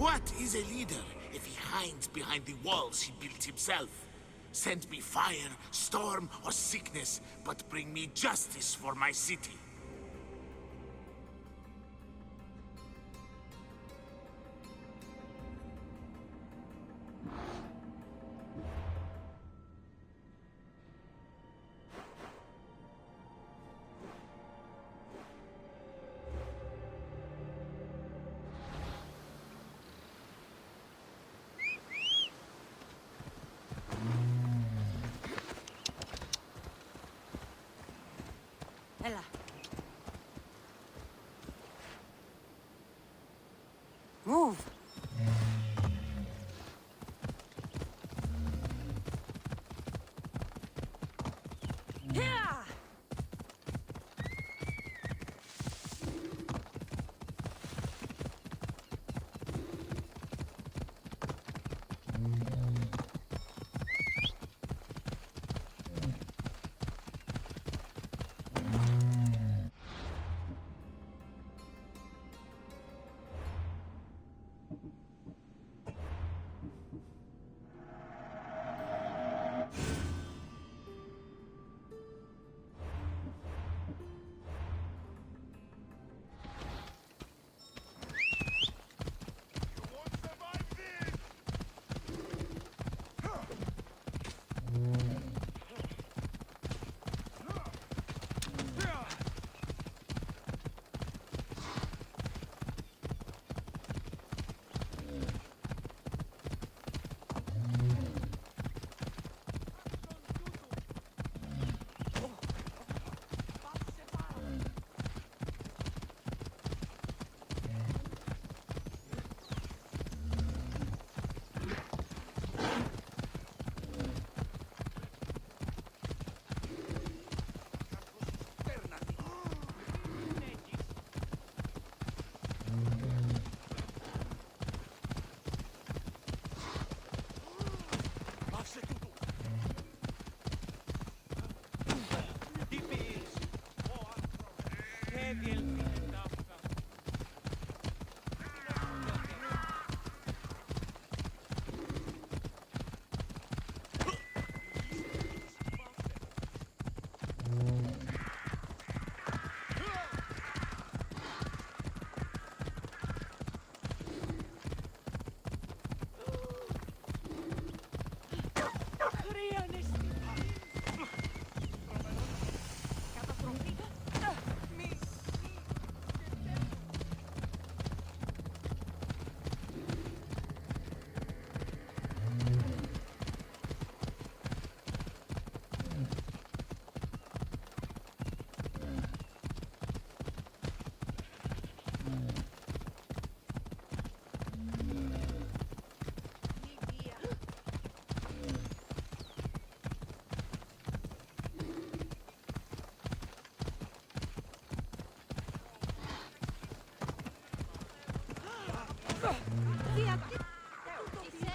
What is a leader if he hides behind the walls he built himself? Send me fire, storm, or sickness, but bring me justice for my city. Έλα. Move. Yeah.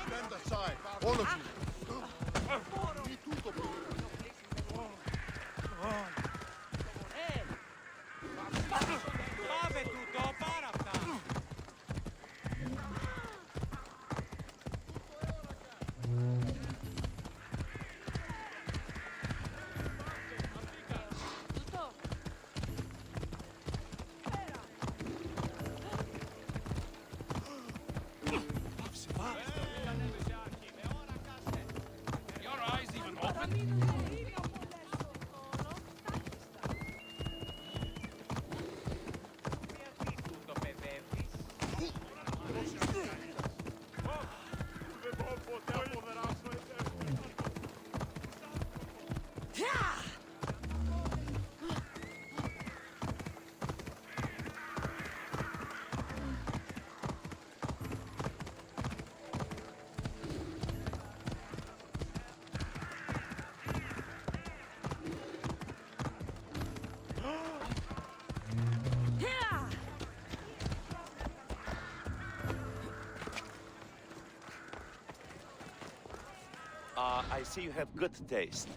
Stand aside, all of you. Di tutto. Dove tutto? Para αυτά. Your eyes even open? I see you have good taste.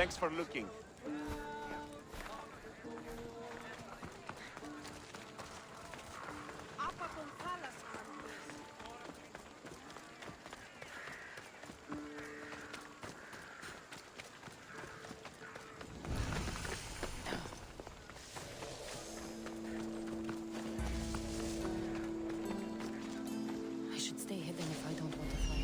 Thanks for looking. Apa con falas antes? I should stay hidden if I don't want to fight.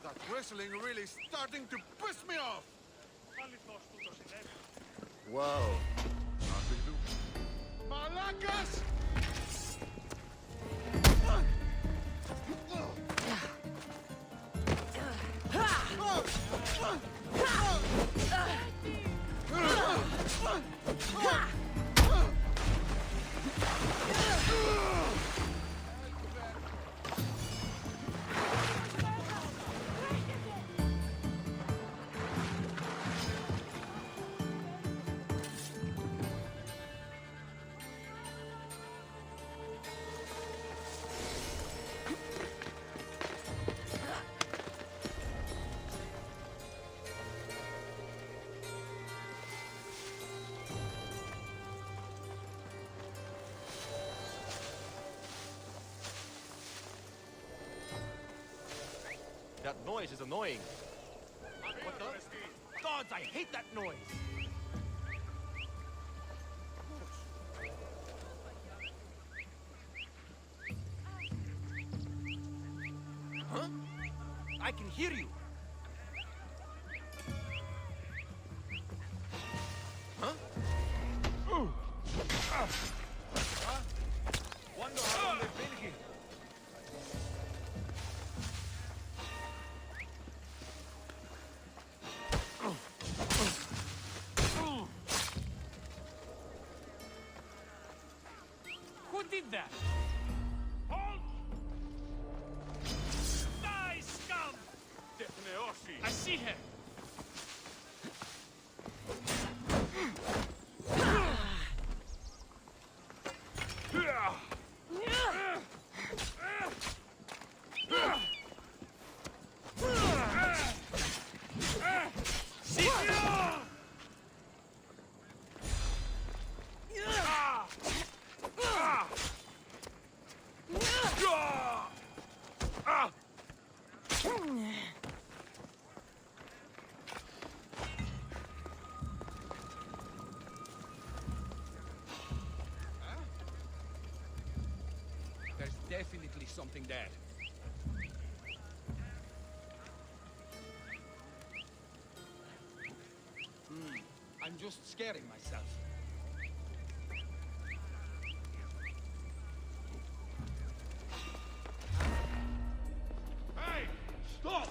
That wrestling really starting to piss me off! Wow. Nothing to... Malacas! That noise is annoying. What the? Gods, I hate that noise! Huh? I can hear you! Huh? Wonder how long they've been here. Who did that? Halt! Die, scum! I see her! There's definitely something there. I'm just scaring myself. Hey! Stop!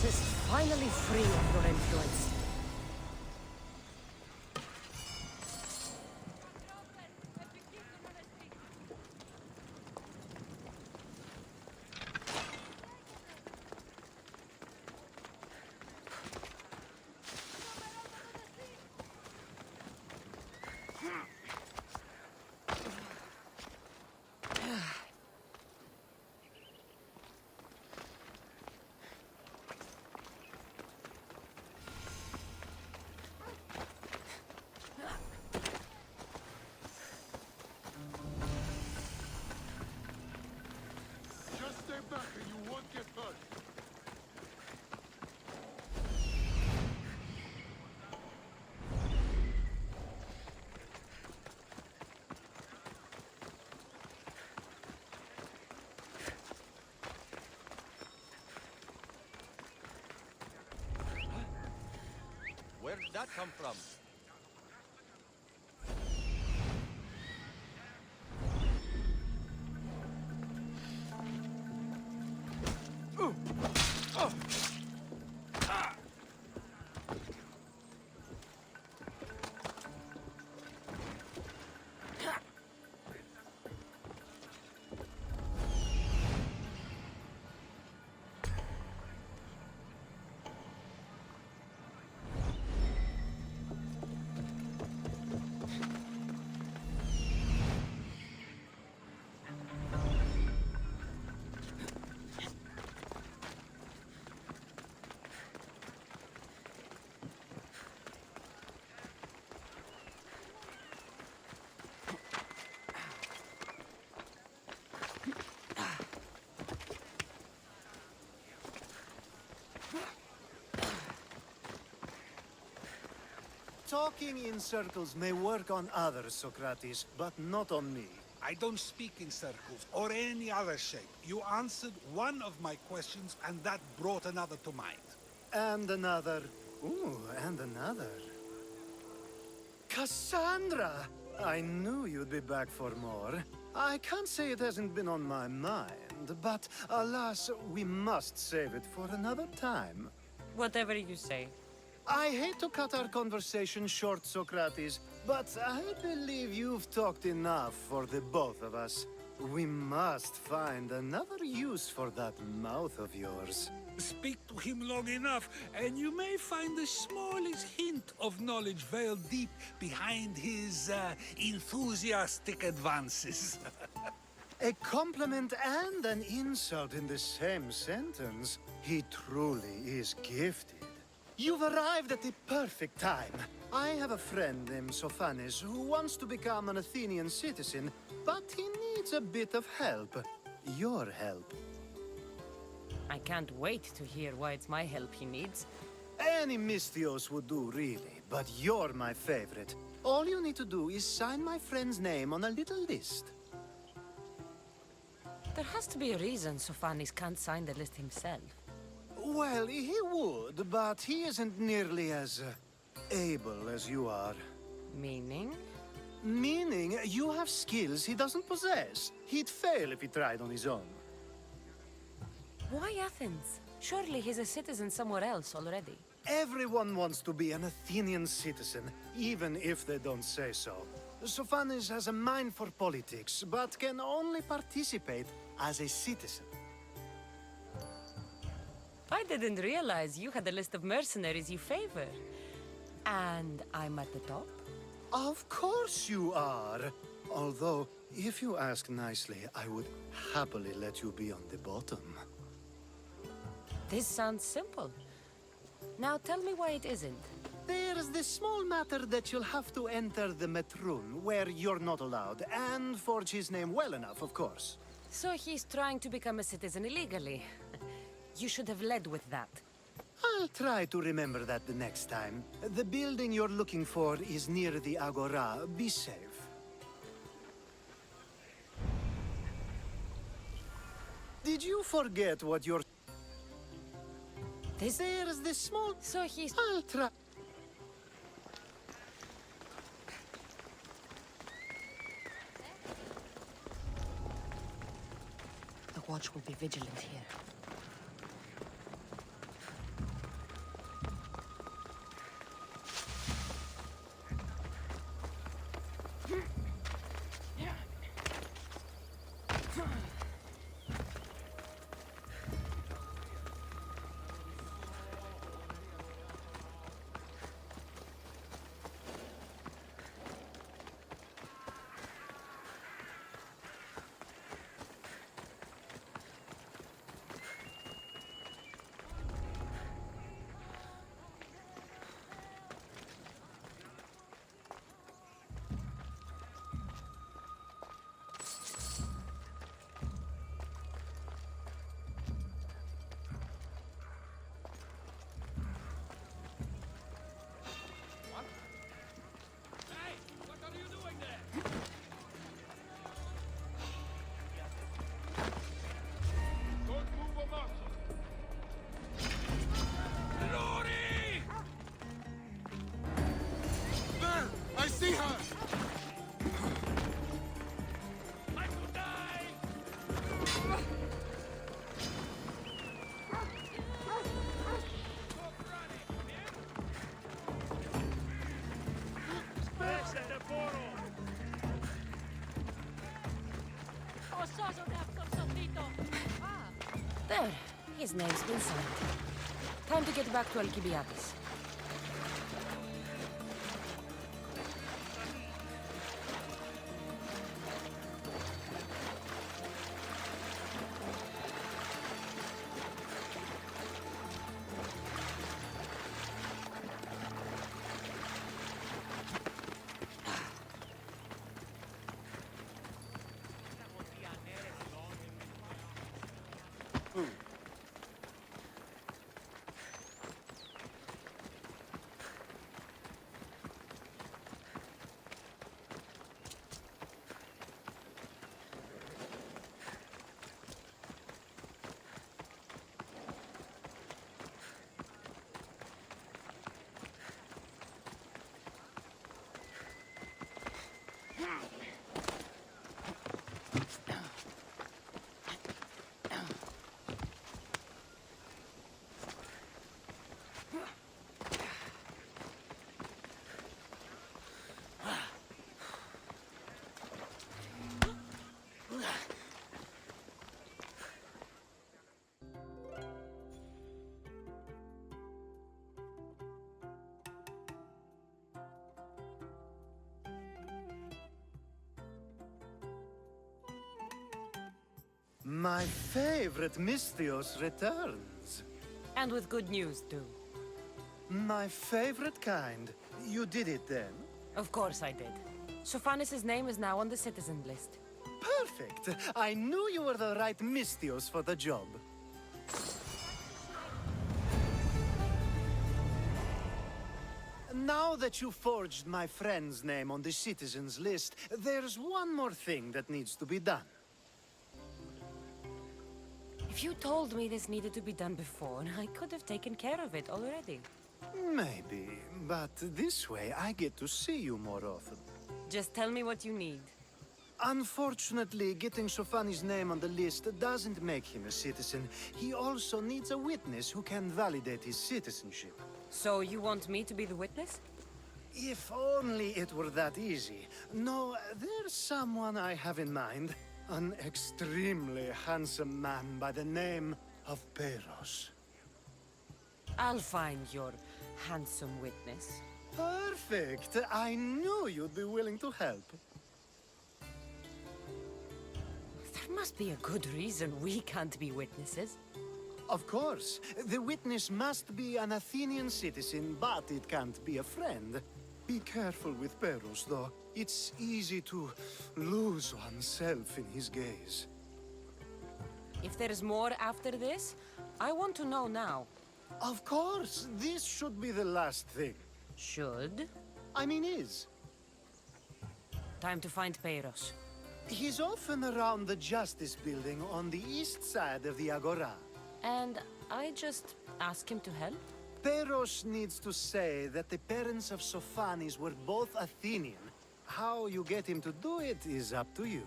Hephaistos is finally free of your influence. Just stay back and you won't get hurt. Where did that come from? Talking in circles may work on others, Sokrates, but not on me. I don't speak in circles or any other shape. You answered one of my questions, and that brought another to mind. And another. Ooh, and another. Cassandra! I knew you'd be back for more. I can't say it hasn't been on my mind, but alas, we must save it for another time. Whatever you say. I hate to cut our conversation short, Sokrates, but I believe you've talked enough for the both of us. We must find another use for that mouth of yours. Speak to him long enough, and you may find the smallest hint of knowledge veiled deep behind his enthusiastic advances. A compliment and an insult in the same sentence. He truly is gifted. You've arrived at the perfect time. I have a friend named Sophanes who wants to become an Athenian citizen, but he needs a bit of help. Your help. I can't wait to hear why it's my help he needs. Any Mystios would do, really, but you're my favorite. All you need to do is sign my friend's name on a little list. There has to be a reason Sophanes can't sign the list himself. Well, he would, but he isn't nearly as able as you are. Meaning? Meaning, you have skills he doesn't possess. He'd fail if he tried on his own. Why Athens? Surely he's a citizen somewhere else already. Everyone wants to be an Athenian citizen, even if they don't say so. Sophanes has a mind for politics, but can only participate as a citizen. I didn't realize you had a list of mercenaries you favor. And I'm at the top? Of course you are. Although, if you ask nicely, I would happily let you be on the bottom. This sounds simple. Now tell me why it isn't. There's this small matter that you'll have to enter the Metroon, where you're not allowed, and forge his name well enough, of course. So he's trying to become a citizen illegally. You should have led with that. I'll try to remember that the next time. The building you're looking for is near the Agora. Be safe. Did you forget what you're... There's this small... So he's... I'll try... The watch will be vigilant here. I see her! I could die! Spezza de foro! There. His name's been signed. Time to get back to Alkibiades. My favorite Misthios returns. And with good news, too. My favorite kind. You did it then? Of course I did. Sophanis' name is now on the citizen list. Perfect! I knew you were the right Misthios for the job. Now that you forged my friend's name on the citizens list, there's one more thing that needs to be done. If you told me this needed to be done before, I could have taken care of it already. Maybe, but this way I get to see you more often. Just tell me what you need. Unfortunately, getting Sophanis' name on the list doesn't make him a citizen. He also needs a witness who can validate his citizenship. So you want me to be the witness? If only it were that easy. No, there's someone I have in mind. An extremely handsome man by the name of Peiros. I'll find your handsome witness. Perfect! I knew you'd be willing to help. There must be a good reason we can't be witnesses. Of course. The witness must be an Athenian citizen, but it can't be a friend. Be careful with Peiros, though. It's easy to lose oneself in his gaze. If there's more after this, I want to know now. Of course! This should be the last thing. Should? I mean, is. Time to find Peiros. He's often around the Justice Building on the east side of the Agora. And I just ask him to help? Peiros needs to say that the parents of Sophanis were both Athenian. How you get him to do it is up to you.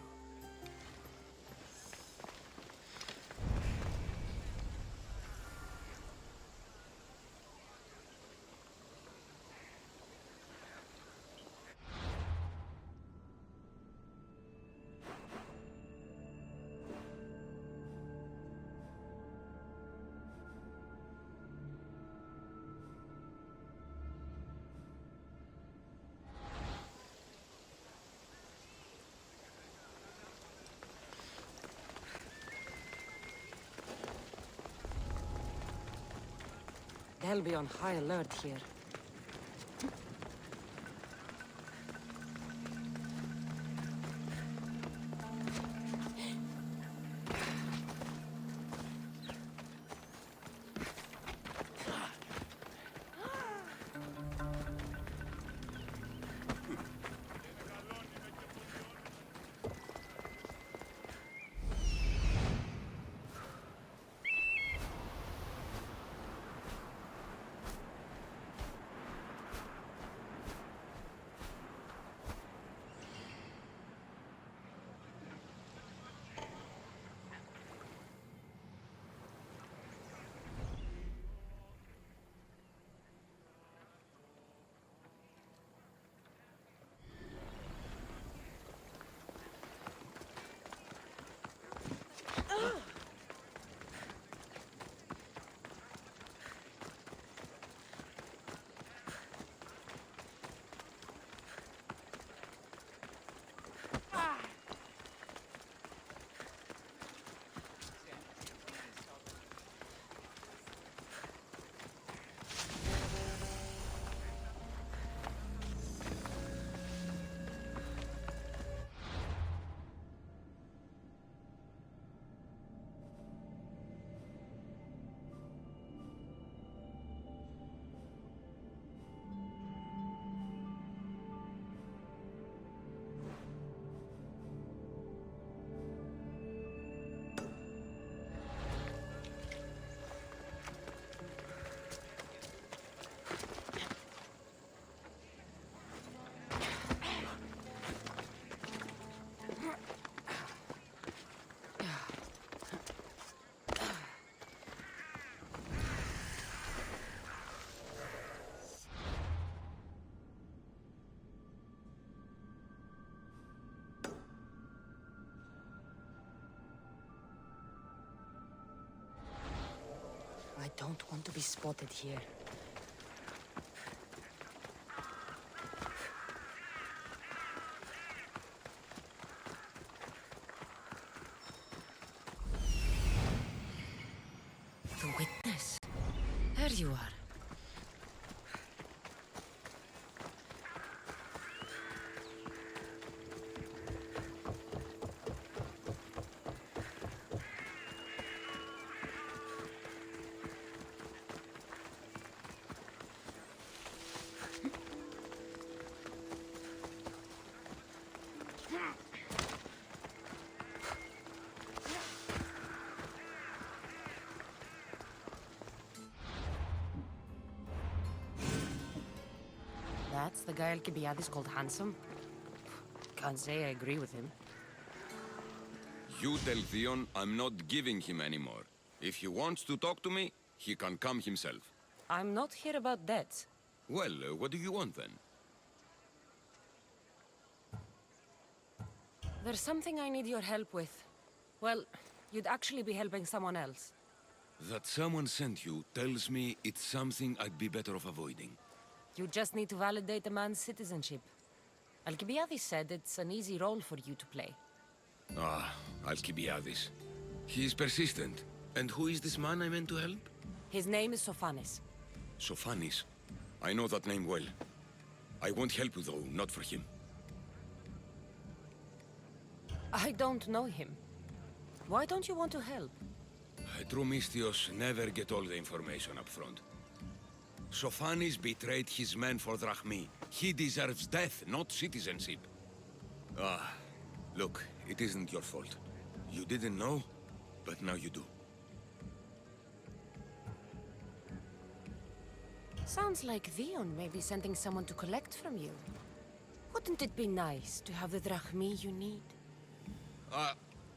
They'll be on high alert here. don't want to be spotted here. The witness. There you are. That's the guy Alkibiades called handsome? Can't say I agree with him. You tell Theon I'm not giving him anymore. If he wants to talk to me, he can come himself. I'm not here about debts. Well, what do you want then? There's something I need your help with. Well, you'd actually be helping someone else. That someone sent you tells me it's something I'd be better off avoiding. You just need to validate a man's citizenship. Alkibiades said it's an easy role for you to play. Ah, Alkibiades. He's persistent. And who is this man I meant to help? His name is Sokrates. Sophanis. I know that name well. I won't help you though, not for him. I don't know him. Why don't you want to help? True Mystios never get all the information up front. Sophanis betrayed his men for Drachmi. He deserves death, not citizenship. Ah, look, it isn't your fault. You didn't know, but now you do. Sounds like Theon may be sending someone to collect from you. Wouldn't it be nice to have the drachmi you need?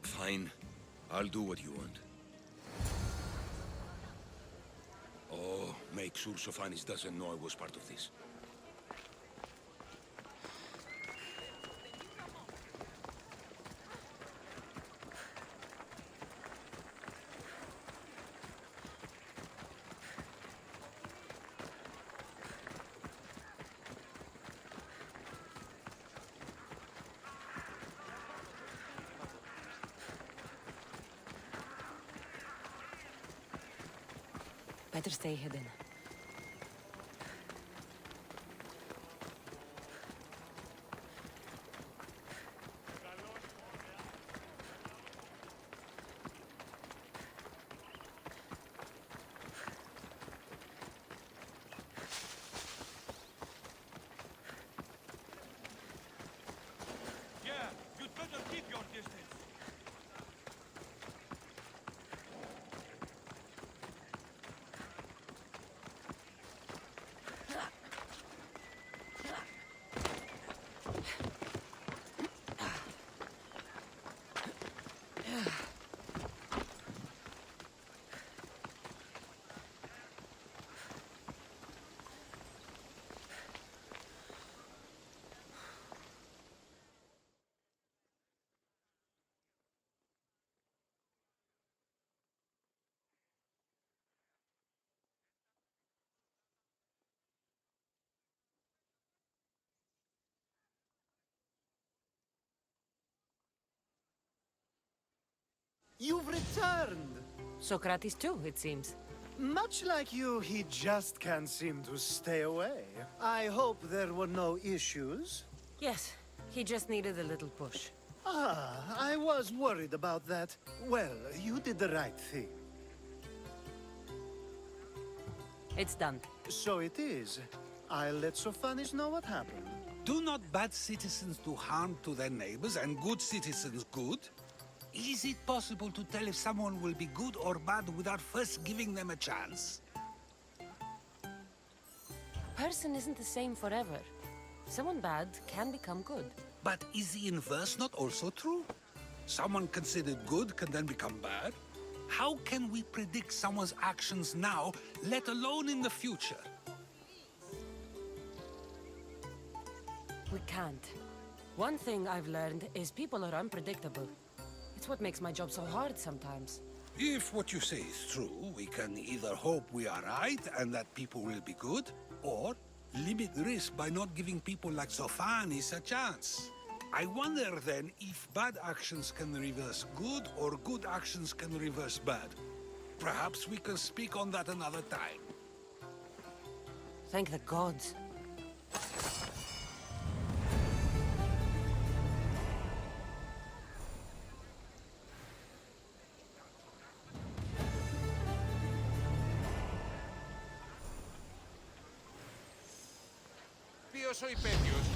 Fine. I'll do what you want. Oh, make sure Sophanis doesn't know I was part of this. Better stay hidden. Yeah, you'd better keep your distance. You've returned! Sokrates too, it seems. Much like you, he just can't seem to stay away. I hope there were no issues. Yes, he just needed a little push. Ah, I was worried about that. Well, you did the right thing. It's done. So it is. I'll let Sophanis know what happened. Do not bad citizens do harm to their neighbors and good citizens good? Is it possible to tell if someone will be good or bad without first giving them a chance? A person isn't the same forever. Someone bad can become good. But is the inverse not also true? Someone considered good can then become bad? How can we predict someone's actions now, let alone in the future? We can't. One thing I've learned is people are unpredictable. It's what makes my job so hard sometimes. If what you say is true, we can either hope we are right and that people will be good, or limit risk by not giving people like Sokrates a chance. I wonder then if bad actions can reverse good or good actions can reverse bad. Perhaps we can speak on that another time. Thank the gods. Ποιος ο υπέτειος?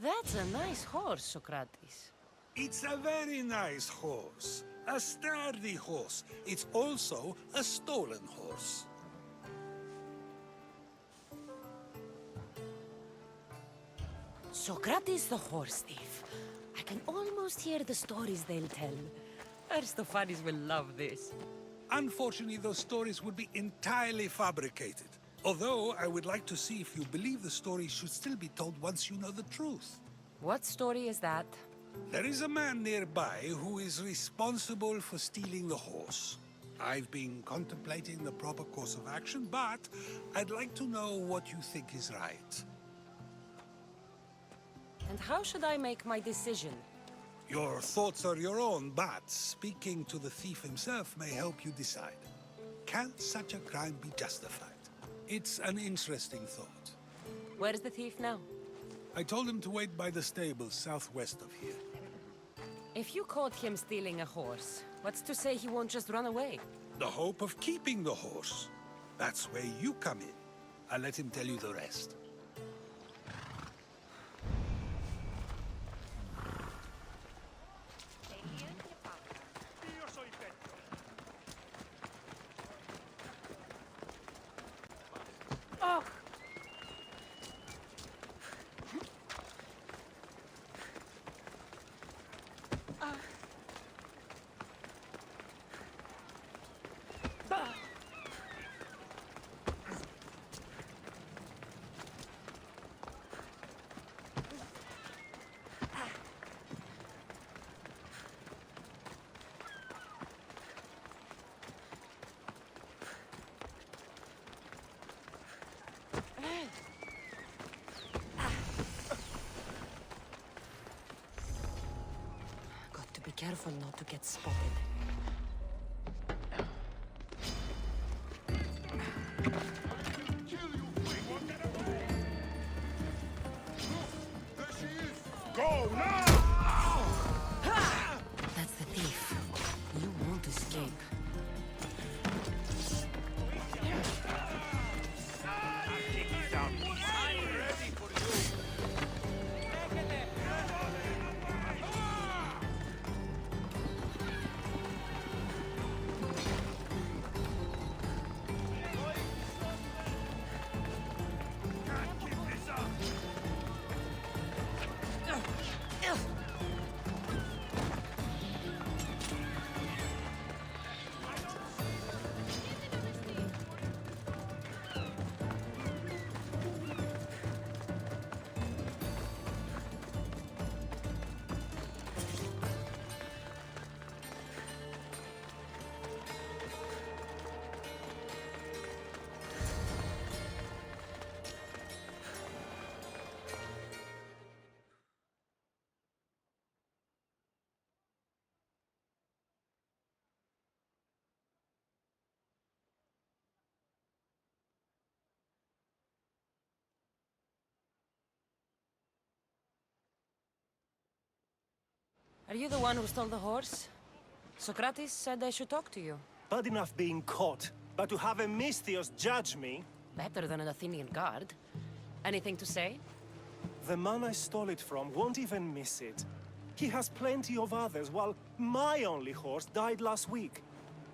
That's a nice horse, Sokrates. It's a very nice horse. A sturdy horse. It's also a stolen horse. Sokrates the horse thief. I can almost hear the stories they'll tell. Aristophanes will love this. Unfortunately, those stories would be entirely fabricated. Although, I would like to see if you believe the stories should still be told once you know the truth. What story is that? There is a man nearby who is responsible for stealing the horse. I've been contemplating the proper course of action, but I'd like to know what you think is right. And how should I make my decision? Your thoughts are your own, but speaking to the thief himself may help you decide. Can such a crime be justified? It's an interesting thought. Where's the thief now? I told him to wait by the stables southwest of here. If you caught him stealing a horse, what's to say he won't just run away? The hope of keeping the horse. That's where you come in. I'll let him tell you the rest. Careful not to get spotted. Kill you! There she is! Go now! That's the thief. You won't escape. Are you the one who stole the horse? Sokrates said I should talk to you. Bad enough being caught, but to have Hermippos judge me? Better than an Athenian guard. Anything to say? The man I stole it from won't even miss it. He has plenty of others, while my only horse died last week.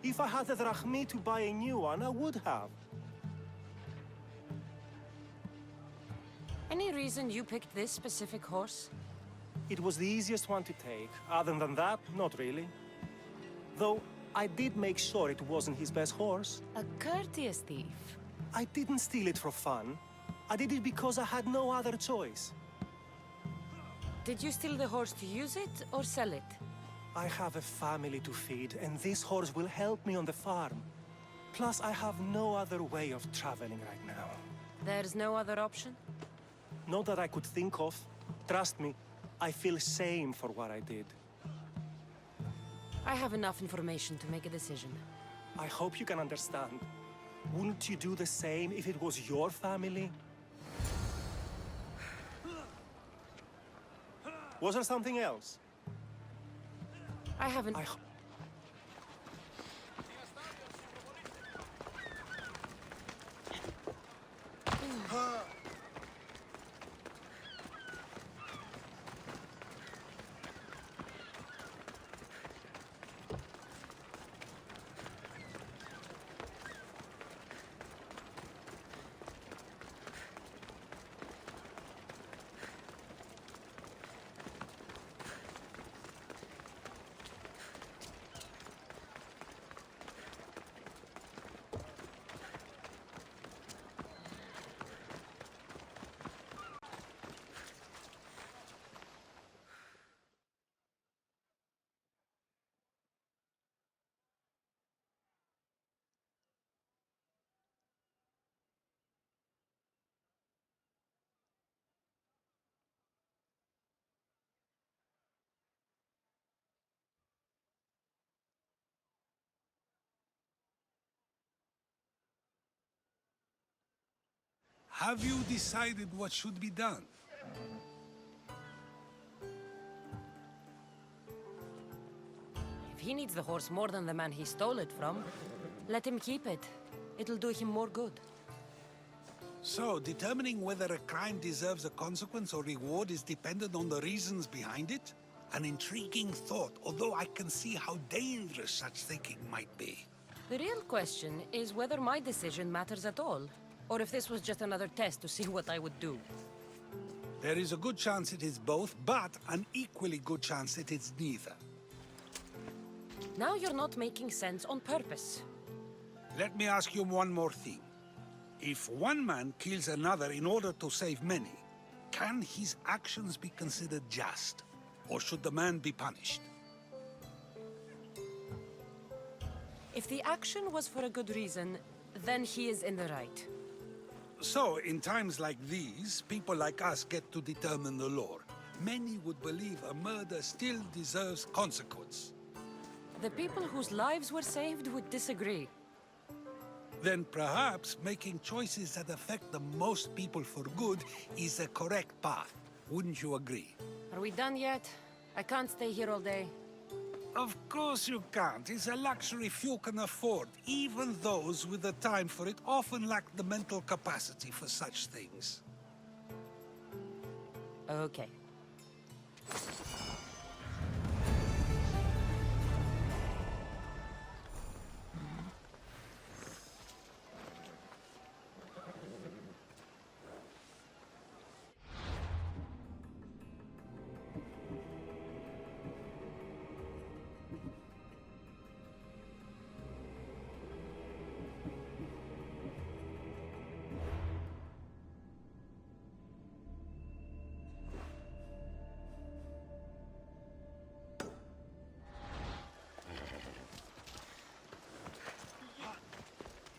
If I had the drachmi to buy a new one, I would have. Any reason you picked this specific horse? It was the easiest one to take. Other than that, not really. Though, I did make sure it wasn't his best horse. A courteous thief. I didn't steal it for fun. I did it because I had no other choice. Did you steal the horse to use it or sell it? I have a family to feed, and this horse will help me on the farm. Plus, I have no other way of traveling right now. There's no other option? Not that I could think of. Trust me, I feel shame for what I did. I have enough information to make a decision. I hope you can understand. Wouldn't you do the same if it was your family? Was there something else? I haven't... Have you decided what should be done? If he needs the horse more than the man he stole it from, let him keep it. It'll do him more good. So, determining whether a crime deserves a consequence or reward is dependent on the reasons behind it? An intriguing thought, although I can see how dangerous such thinking might be. The real question is whether my decision matters at all, or if this was just another test to see what I would do. There is a good chance it is both, but an equally good chance it is neither. Now you're not making sense on purpose. Let me ask you one more thing. If one man kills another in order to save many, can his actions be considered just? Or should the man be punished? If the action was for a good reason, then he is in the right. So, in times like these, people like us get to determine the law. many would believe a murder still deserves consequence. The people whose lives were saved would disagree. Then perhaps making choices that affect the most people for good is the correct path. Wouldn't you agree? Are we done yet? I can't stay here all day. Of course you can't. It's a luxury few can afford. Even those with the time for it often lack the mental capacity for such things. Okay.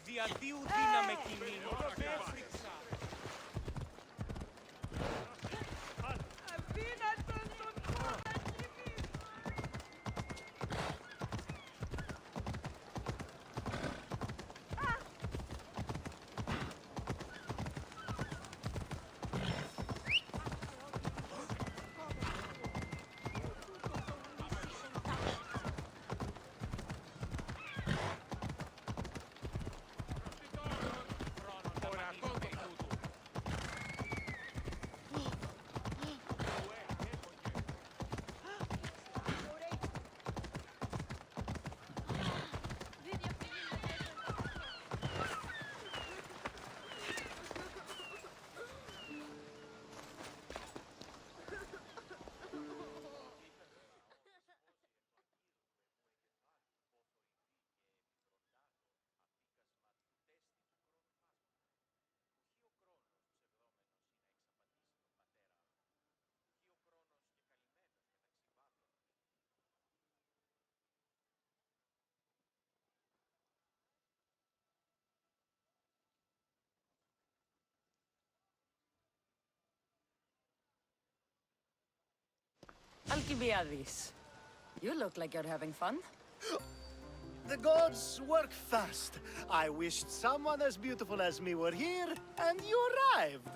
Διαδίου δύναμε κινήνου. Alkibiades. You look like you're having fun. The gods work fast. I wished someone as beautiful as me were here, and you arrived.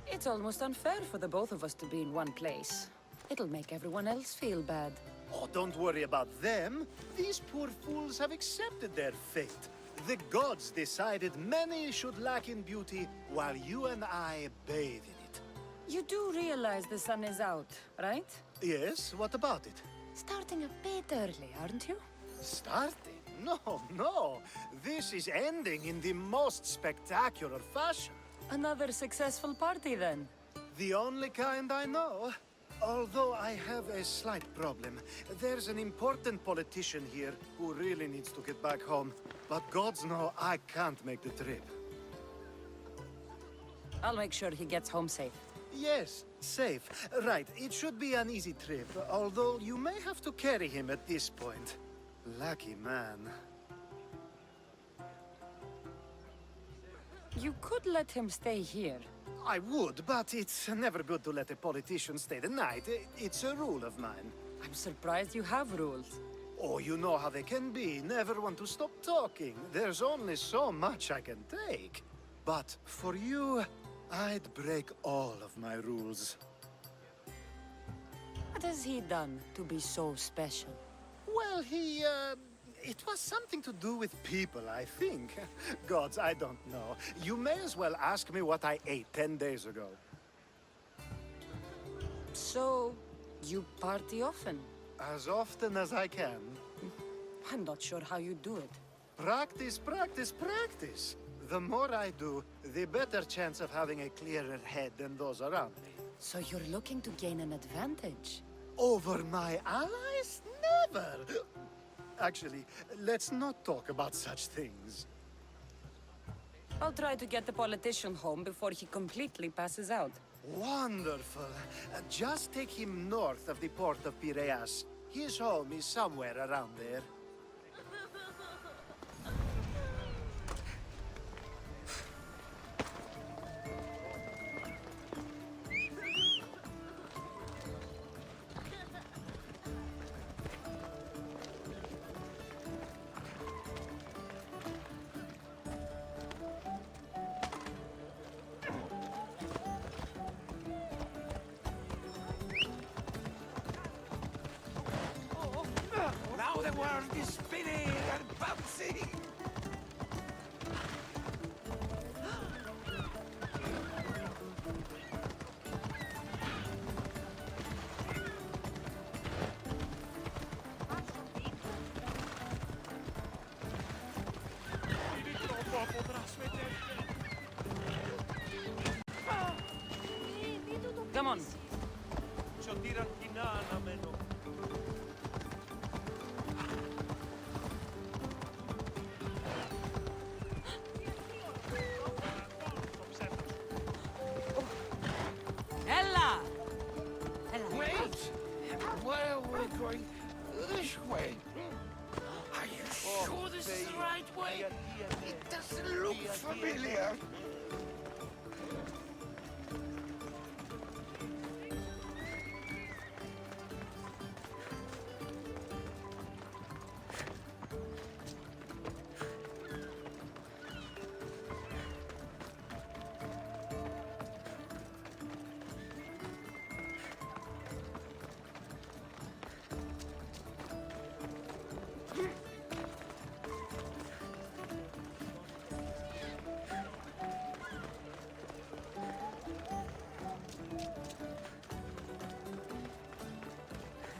It's almost unfair for the both of us to be in one place. It'll make everyone else feel bad. Oh, don't worry about them. These poor fools have accepted their fate. The gods decided many should lack in beauty, while you and I bathe in it. You do realize the sun is out, right? Yes, what about it? Starting a bit early, aren't you? Starting? No, no. This is ending in the most spectacular fashion. Another successful party, then. The only kind I know. Although I have a slight problem. There's an important politician here who really needs to get back home. But gods know I can't make the trip. I'll make sure he gets home safe. Yes, safe. Right, it should be an easy trip, although you may have to carry him at this point. Lucky man. You could let him stay here. I would, but it's never good to let a politician stay the night. It's a rule of mine. I'm surprised you have rules. Oh, you know how they can be. Never want to stop talking. There's only so much I can take. But for you, I'd break all of my rules. What has he done to be so special? Well, it was something to do with people, I think. Gods, I don't know. You may as well ask me what I ate 10 days ago. So, you party often? As often as I can. I'm not sure how you do it. Practice, practice, practice. The more I do, the better chance of having a clearer head than those around me. So you're looking to gain an advantage? Over my allies? Never! Actually, let's not talk about such things. I'll try to get the politician home before he completely passes out. Wonderful. Just take him north of the port of Piraeus. His home is somewhere around there. world is spinning and bouncing! Come on. Ella! Ella. Wait! Where are we going? This way. Are you sure this is the right way? It doesn't look familiar.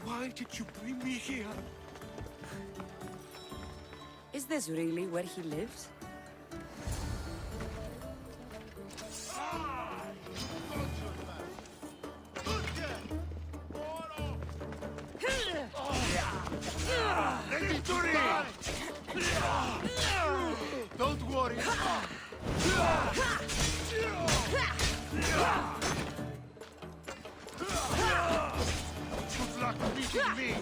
Why did you bring me here? Is this really where he lives? Don't worry. Good luck beating me.